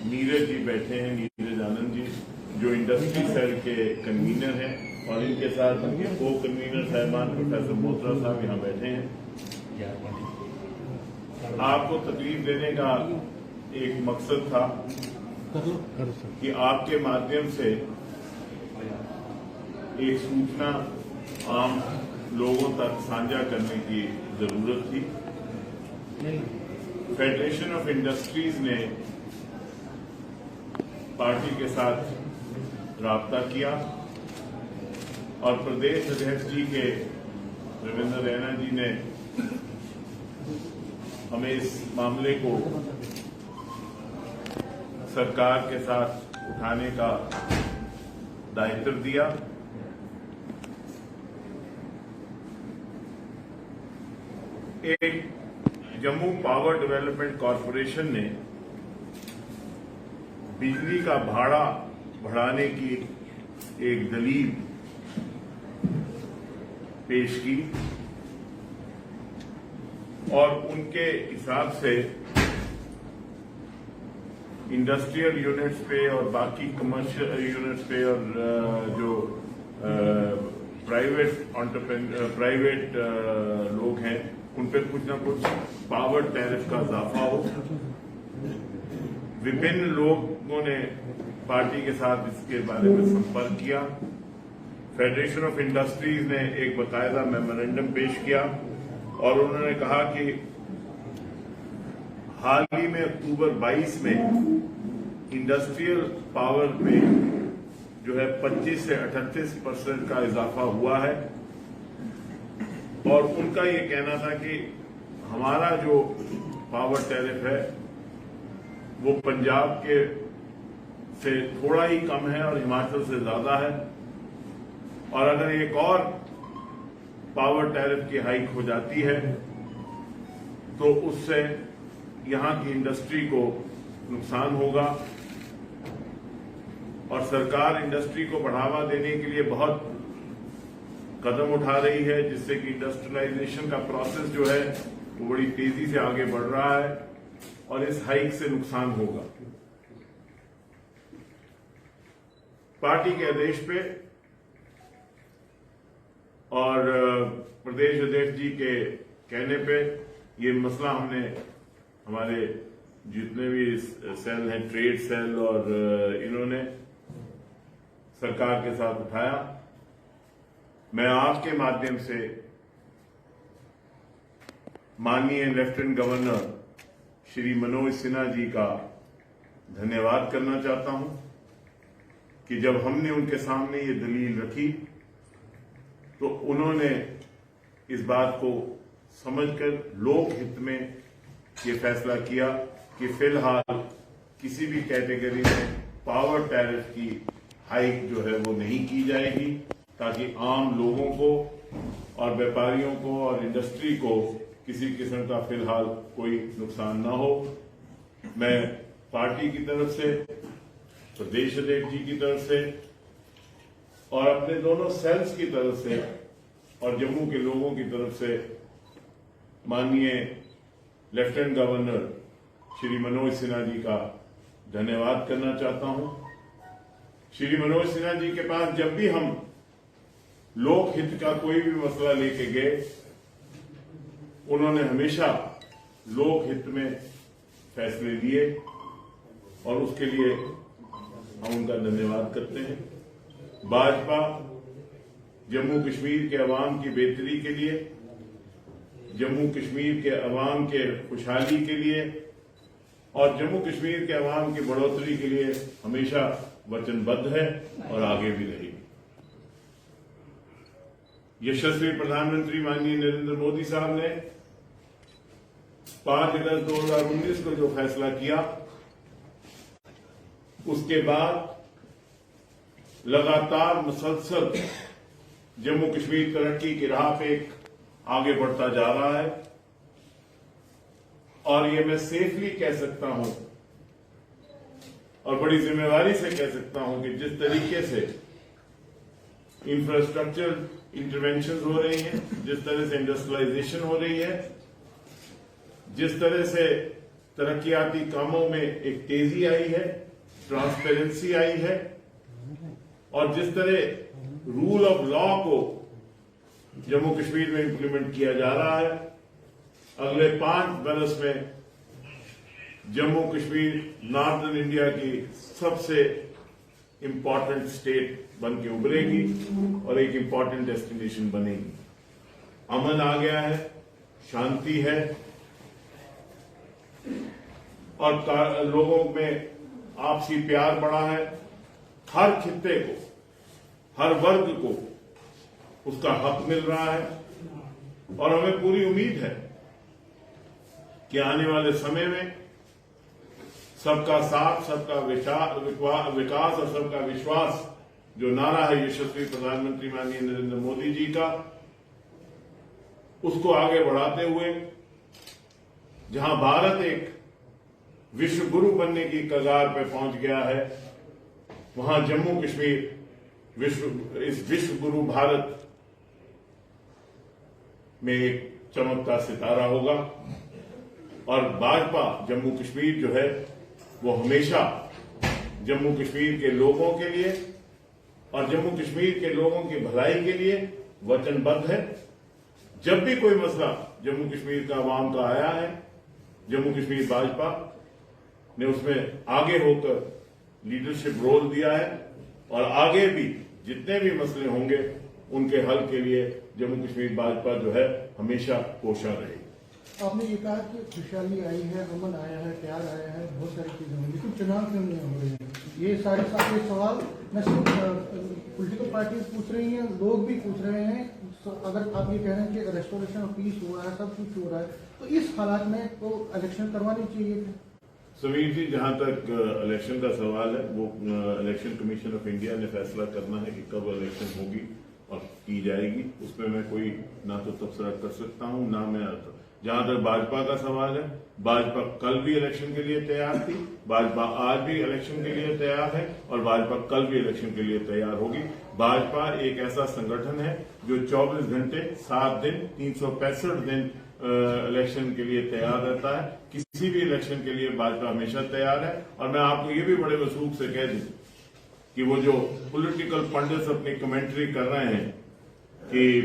नीरज जी बैठे हैं, नीरज आनंद जी, जो इंडस्ट्री सेल के कन्वीनर हैं, और इनके साथ उनके को कन्वीनर साहिबान प्रोफेसर मोतरा साहब यहाँ बैठे हैं। आपको तकलीफ देने का एक मकसद था कि आपके माध्यम से एक सूचना आम लोगों तक साझा करने की जरूरत थी। फेडरेशन ऑफ इंडस्ट्रीज ने पार्टी के साथ राब्ता किया और प्रदेश अध्यक्ष जी के रविंद्र रैना जी ने हमें इस मामले को सरकार के साथ उठाने का दायित्व दिया। एक जम्मू पावर डेवलपमेंट कॉरपोरेशन ने बिजली का भाड़ा बढ़ाने की एक दलील पेश की और उनके हिसाब से इंडस्ट्रियल यूनिट्स पे और बाकी कमर्शियल यूनिट्स पे और जो प्राइवेट लोग हैं उन पे कुछ ना कुछ पावर टैरिफ का इजाफा हो। विभिन्न लोगों ने पार्टी के साथ इसके बारे में संपर्क किया। फेडरेशन ऑफ इंडस्ट्रीज ने एक बाकायदा मेमोरेंडम पेश किया और उन्होंने कहा कि हाल ही में अक्टूबर 22 में इंडस्ट्रियल पावर में जो है 25 से 38% का इजाफा हुआ है और उनका ये कहना था कि हमारा जो पावर टैरिफ है वो पंजाब के से थोड़ा ही कम है और हिमाचल से ज्यादा है, और अगर एक और पावर टैरिफ की हाइक हो जाती है तो उससे यहां की इंडस्ट्री को नुकसान होगा और सरकार इंडस्ट्री को बढ़ावा देने के लिए बहुत कदम उठा रही है, जिससे कि इंडस्ट्रियलाइजेशन का प्रोसेस जो है वो बड़ी तेजी से आगे बढ़ रहा है और इस हाइक से नुकसान होगा। पार्टी के आदेश पे और प्रदेश अध्यक्ष जी के कहने पे ये मसला हमने हमारे जितने भी सेल हैं, ट्रेड सेल और इन्होंने सरकार के साथ उठाया। मैं आपके माध्यम से माननीय लेफ्टिनेंट गवर्नर श्री मनोज सिन्हा जी का धन्यवाद करना चाहता हूं कि जब हमने उनके सामने ये दलील रखी तो उन्होंने इस बात को समझकर लोक हित में ये फैसला किया कि फिलहाल किसी भी कैटेगरी में पावर टैरिफ की हाइक जो है वो नहीं की जाएगी, ताकि आम लोगों को और व्यापारियों को और इंडस्ट्री को किसी किस्म का फिलहाल कोई नुकसान ना हो। मैं पार्टी की तरफ से, प्रदेश अध्यक्ष जी की तरफ से और अपने दोनों सेल्स की तरफ से और जम्मू के लोगों की तरफ से माननीय लेफ्टिनेंट गवर्नर श्री मनोज सिन्हा जी का धन्यवाद करना चाहता हूं। श्री मनोज सिन्हा जी के पास जब भी हम लोक हित का कोई भी मसला लेके गए, उन्होंने हमेशा लोक हित में फैसले लिए और उसके लिए हम उनका धन्यवाद करते हैं। भाजपा जम्मू कश्मीर के अवाम की बेहतरी के लिए, जम्मू कश्मीर के अवाम के खुशहाली के लिए और जम्मू कश्मीर के अवाम की बढ़ोतरी के लिए हमेशा वचनबद्ध है और आगे भी रहेगी। यशस्वी प्रधानमंत्री माननीय नरेंद्र मोदी साहब ने 5 अगस्त 2019 को जो फैसला किया, उसके बाद लगातार मुसलसल जम्मू कश्मीर तरक्की की राह पे आगे बढ़ता जा रहा है और ये मैं सेफली कह सकता हूं और बड़ी जिम्मेवारी से कह सकता हूं कि जिस तरीके से इंफ्रास्ट्रक्चर इंटरवेंशन हो रही हैं, जिस तरह से इंडस्ट्रियलाइजेशन हो रही है, जिस तरह से तरक्याती कामों में एक तेजी आई है, ट्रांसपेरेंसी आई है, और जिस तरह रूल ऑफ लॉ को जम्मू कश्मीर में इंप्लीमेंट किया जा रहा है, अगले 5 बरस में जम्मू कश्मीर नॉर्दर्न इंडिया की सबसे इंपॉर्टेंट स्टेट बन के उभरेगी और एक इंपॉर्टेंट डेस्टिनेशन बनेगी। अमन आ गया है, शांति है, और लोगों में आपसी प्यार बढ़ा है। हर खित्ते को, हर वर्ग को उसका हक मिल रहा है, और हमें पूरी उम्मीद है कि आने वाले समय में सबका साथ, सबका विकास और सबका विश्वास जो नारा है यशस्वी प्रधानमंत्री माननीय नरेंद्र मोदी जी का, उसको आगे बढ़ाते हुए जहां भारत एक विश्व गुरु बनने की कगार पर पहुंच गया है, वहां जम्मू कश्मीर इस विश्व गुरु भारत में एक चमकता सितारा होगा। और भाजपा जम्मू कश्मीर जो है वो हमेशा जम्मू कश्मीर के लोगों के लिए और जम्मू कश्मीर के लोगों की भलाई के लिए वचनबद्ध है। जब भी कोई मसला जम्मू कश्मीर का आवाम का आया है, जम्मू कश्मीर भाजपा ने उसमें आगे होकर लीडरशिप रोल दिया है, और आगे भी जितने भी मसले होंगे उनके हल के लिए जम्मू कश्मीर भाजपा जो है हमेशा कोशा रहेगी। आपने ये कहा कि खुशहाली आई है, अमन आया है, प्यार आया है, बहुत सारी चीजें हुई, लेकिन चुनाव क्यों नहीं हो रहे हैं? ये सारे सवाल न सिर्फ पॉलिटिकल पार्टी पूछ रही हैं, लोग भी पूछ रहे हैं। अगर आप ये कह रहे हैं कि रेस्टोरेशन ऑफ पीस हो रहा है, सब कुछ हो रहा है, तो इस हालात में तो इलेक्शन करवानी चाहिए थी। समीर जी, जहां तक इलेक्शन का सवाल है, वो इलेक्शन कमीशन ऑफ इंडिया ने फैसला करना है कि कब इलेक्शन होगी और की जाएगी। उसमें मैं कोई ना तो तबसरा कर सकता हूं, ना मैं। जहां तक भाजपा का सवाल है, भाजपा कल भी इलेक्शन के लिए तैयार थी, भाजपा आज भी इलेक्शन के लिए तैयार है, और भाजपा कल भी इलेक्शन के लिए तैयार होगी। भाजपा एक ऐसा संगठन है जो 24 घंटे 7 दिन 365 दिन इलेक्शन के लिए तैयार रहता है। किसी भी इलेक्शन के लिए भाजपा हमेशा तैयार है। और मैं आपको ये भी बड़े वसूख से कह दूं कि वो जो पॉलिटिकल पंडित्स अपनी कमेंट्री कर रहे हैं कि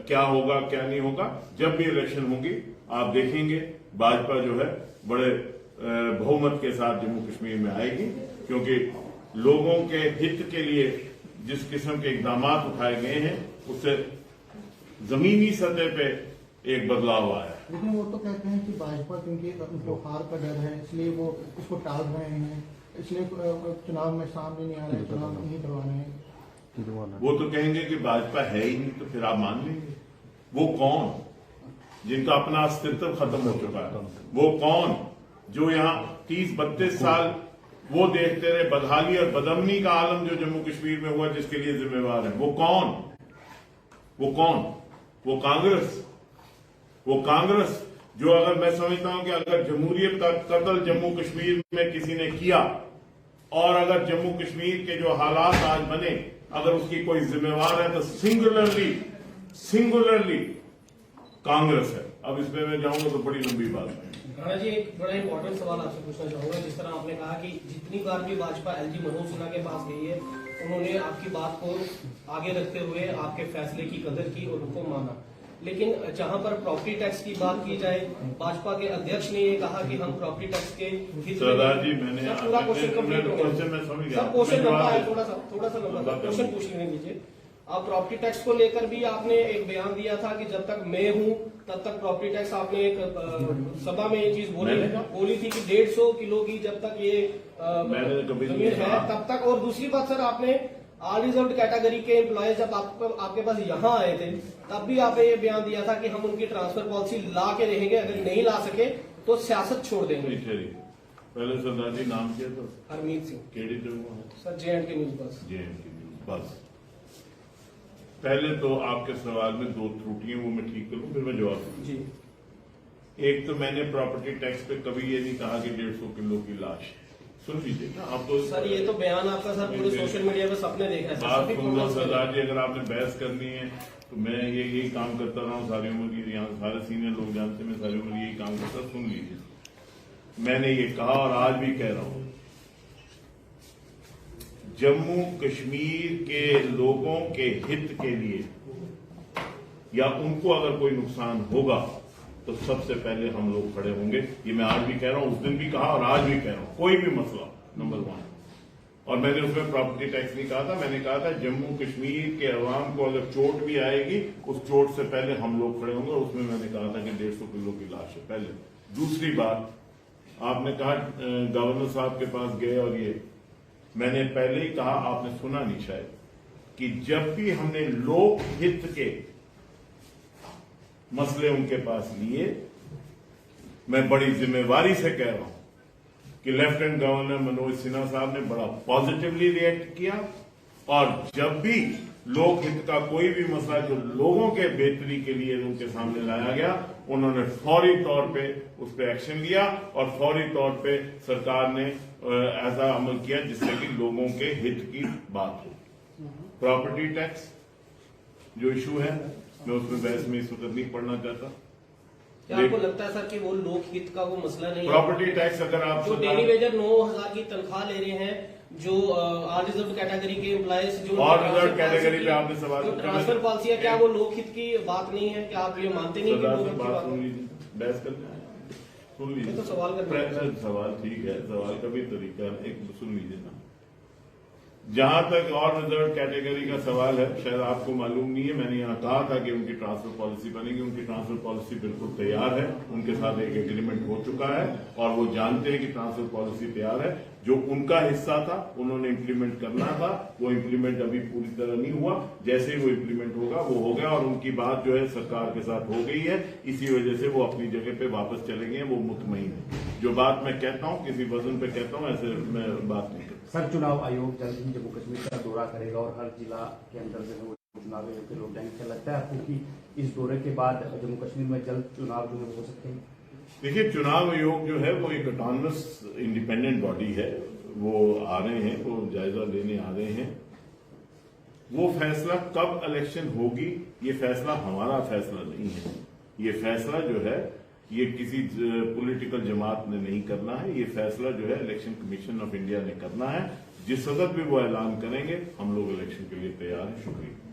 क्या होगा क्या नहीं होगा, जब भी इलेक्शन होगी आप देखेंगे भाजपा जो है बड़े बहुमत के साथ जम्मू कश्मीर में आएगी, क्योंकि लोगों के हित के लिए जिस किस्म के इकदाम उठाए गए हैं उससे जमीनी सतह पे एक बदलाव आया। लेकिन वो तो कहते हैं कि भाजपा क्योंकि उनको हार का डर है, इसलिए वो इसको टाल रहे हैं, इसलिए चुनाव में सामने नहीं आ रहे, चुनाव नहीं करवा रहे हैं। वो तो कहेंगे कि भाजपा है ही नहीं, तो फिर आप मान लेंगे। वो कौन जिनका अपना अस्तित्व खत्म हो चुका है? वो कौन जो यहाँ 30-32 साल वो देखते रहे बदहाली और बदअमनी का आलम जो जम्मू कश्मीर में हुआ, जिसके लिए जिम्मेवार है? वो कौन? वो कांग्रेस जो, अगर मैं समझता हूं कि अगर जमहूरियत का कत्ल जम्मू कश्मीर में किसी ने किया, और अगर जम्मू कश्मीर के जो हालात आज बने, अगर उसकी कोई जिम्मेवार है तो सिंगुलरली कांग्रेस है। अब इसमें मैं जाऊंगा तो बड़ी लंबी बात है। राणा जी, एक बड़ा इंपॉर्टेंट सवाल आपसे पूछना चाहूंगा। जिस तरह आपने कहा कि जितनी बार भी भाजपा एलजी मनोज सिन्हा के पास गई है, उन्होंने आपकी बात को आगे रखते हुए आपके फैसले की कदर की और उनको माना। लेकिन जहां पर प्रॉपर्टी टैक्स की बात की जाए, भाजपा के अध्यक्ष ने ये कहा कि हम प्रॉपर्टी टैक्स के सरदार जी, मैंने पूरा क्वेश्चन कंप्लीट हो गया, सब क्वेश्चन लंबा है, थोड़ा सा लंबा क्वेश्चन पूछ लेने दीजिए। आप प्रॉपर्टी टैक्स को लेकर भी आपने एक बयान दिया था कि जब तक मैं हूं तब तक प्रॉपर्टी टैक्स, आपने एक सभा में ये चीज बोली थी कि 150 किलो की जब तक ये जमीन है तब तक। और दूसरी बात सर, आपने ऑल रिजर्व कैटेगरी के एम्प्लॉयज जब आपके पास यहाँ आए थे, तब भी आपने ये बयान दिया था कि हम उनकी ट्रांसफर पॉलिसी ला के रहेंगे, अगर नहीं ला सके तो सियासत छोड़ देंगे। पहले सरदार जी नाम क्या था? Harmeet Singh. KD sir JNK news बस। JNK न्यूज बस। पहले तो आपके सवाल में 2 त्रुटियां, वो मैं ठीक करूं, फिर मैं जवाब दूं। जी। एक तो मैंने प्रॉपर्टी टैक्स पे कभी ये नहीं कहा कि 150 किलो की लाश। सुन लीजिए ना आप तो। सर ये तो बयान आपका सर पूरे सोशल मीडिया पे सबने देखा है। बात सुनना सरदार जी, अगर आपने बहस करनी है तो मैं यही काम करता रहा हूँ सारी उम्र की, यहाँ सारे सीनियर लोग जानते हैं मैं सारी उम्र यही काम करता। सुन लीजिए, मैंने ये कहा और आज भी कह रहा हूं, जम्मू कश्मीर के लोगों के हित के लिए या उनको अगर कोई नुकसान होगा तो सबसे पहले हम लोग खड़े होंगे। ये मैं आज भी कह रहा हूं, उस दिन भी कहा और आज भी कह रहा हूं। कोई भी मसला, नंबर 1। और मैंने उसमें प्रॉपर्टी टैक्स नहीं कहा था, मैंने कहा था जम्मू कश्मीर के अवाम को अगर चोट भी आएगी उस चोट से पहले हम लोग खड़े होंगे। उसमें मैंने कहा था कि 150 किलो की लाश है पहले। दूसरी बात, आपने कहा गवर्नर साहब के पास गए और ये, मैंने पहले ही कहा, आपने सुना नहीं शायद, कि जब भी हमने लोक हित के मसले उनके पास लिए, मैं बड़ी जिम्मेवारी से कह रहा हूं कि लेफ्टिनेंट गवर्नर मनोज सिन्हा साहब ने बड़ा पॉजिटिवली रिएक्ट किया। और जब भी लोक हित का कोई भी मसला जो लोगों के बेहतरी के लिए उनके सामने लाया गया, उन्होंने फौरी तौर पे उस पर एक्शन लिया और फौरी तौर पे सरकार ने ऐसा अमल किया जिससे कि लोगों के हित की बात हो। प्रॉपर्टी टैक्स जो इशू है, मैं उसमें बहस में इस वक्त नहीं पढ़ना चाहता। क्या आपको लगता है सर कि वो लोकहित का वो मसला नहीं है? प्रॉपर्टी टैक्स अगर आप जो डेली वेजर 9,000 की तनख्वाह ले रहे हैं, जो अनरिजर्व कैटेगरी के एम्प्लॉयज, जो अनरिजर्व कैटेगरी पे आपने सवाल, जो ट्रांसफर पॉलिसी है, क्या वो लोकहित की बात नहीं है? क्या आप ये मानते नहीं कि लोकहित की बात? सुन लीजिए, बहस करना है, सुन लीजिए। तो सवाल करना सवाल ठीक है, सवाल का भी तरीका एक सुन लीजिए ना। जहां तक और रिजर्व कैटेगरी का सवाल है, शायद आपको मालूम नहीं है, मैंने यहां कहा था कि उनकी ट्रांसफर पॉलिसी बनेगी। उनकी ट्रांसफर पॉलिसी बिल्कुल तैयार है, उनके साथ एक एग्रीमेंट हो चुका है और वो जानते हैं कि ट्रांसफर पॉलिसी तैयार है। जो उनका हिस्सा था उन्होंने इंप्लीमेंट करना था, वो इंप्लीमेंट अभी पूरी तरह नहीं हुआ। जैसे ही वो इंप्लीमेंट होगा वो हो गया और उनकी बात जो है सरकार के साथ हो गई है। इसी वजह से वो अपनी जगह पे वापस चलेंगे, वो मुतमईन है। जो बात मैं कहता हूं किसी वजन पे कहता हूं, ऐसे मैं बात नहीं करता। सर, चुनाव आयोग जल्द ही जम्मू कश्मीर का दौरा करेगा और हर जिला के अंदर जो है वो चुनाव आयोग के लोग जाएंगे। क्या लगता है आपको कि इस दौरे के बाद जम्मू कश्मीर में जल्द चुनाव जो है हो सकते हैं? देखिए, चुनाव आयोग जो है वो एक ऑटोनमस इंडिपेंडेंट बॉडी है। वो आ रहे हैं, वो जायजा लेने आ रहे हैं। वो फैसला कब इलेक्शन होगी, ये फैसला हमारा फैसला नहीं है। ये फैसला जो है ये किसी पॉलिटिकल जमात ने नहीं करना है। ये फैसला जो है इलेक्शन कमीशन ऑफ इंडिया ने करना है। जिस वक्त भी वो ऐलान करेंगे हम लोग इलेक्शन के लिए तैयार हैं। शुक्रिया।